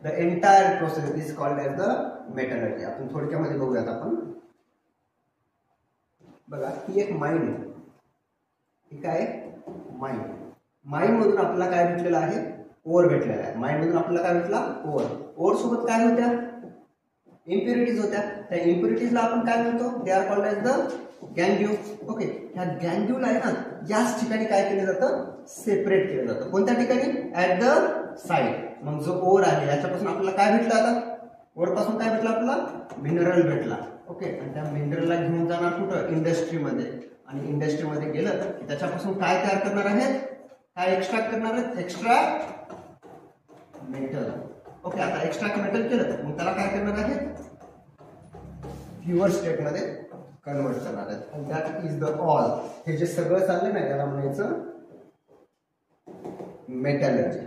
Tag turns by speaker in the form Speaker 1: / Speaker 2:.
Speaker 1: The entire process is called as the metallurgy. आपण थोडक्यामध्ये बघूयात. आपण बघा ही एक माइन आहे. ही काय माइन. माइन मधून आपल्याला काय भेटलेलं आहे, ओर भेटलेला आहे. माइन मधून आपल्याला काय भेटला, ओर. ओर सोबत काय होत्या, इम्प्युरिटीज होत्या. त्या इम्प्युरिटीजला आपण काय म्हणतो, they are called as the gangue. Okay, ह्या गॅंग्यूला आहे ना याच ठिकाणी काय केलं जातं, सेपरेट केलं जातं. कोणत्या ठिकाणी, ऍट द साइड. मग जो ओर आहे याच्यापासून आपल्याला काय भेटलं, आता ओर पासून काय भेटलं आपल्याला, मिनरल भेटला. ओके, आणि त्या मिनरलला घेऊन जाणार कुठं, इंडस्ट्रीमध्ये. आणि इंडस्ट्रीमध्ये गेलं की त्याच्यापासून काय तयार करणार आहेत, काय एक्स्ट्रॅक्ट करणार आहेत, एक्स्ट्रा मेटल. ओके, आता एक्स्ट्रॅक्ट मेटल केलं मग त्याला काय करणार आहेत, प्युअर स्टेट मध्ये कन्वर्ट करणार आहेत. आणि दॅट इज द ऑल. हे जे सगळं चाललंय ना याला म्हणायचं मेटलर्जी.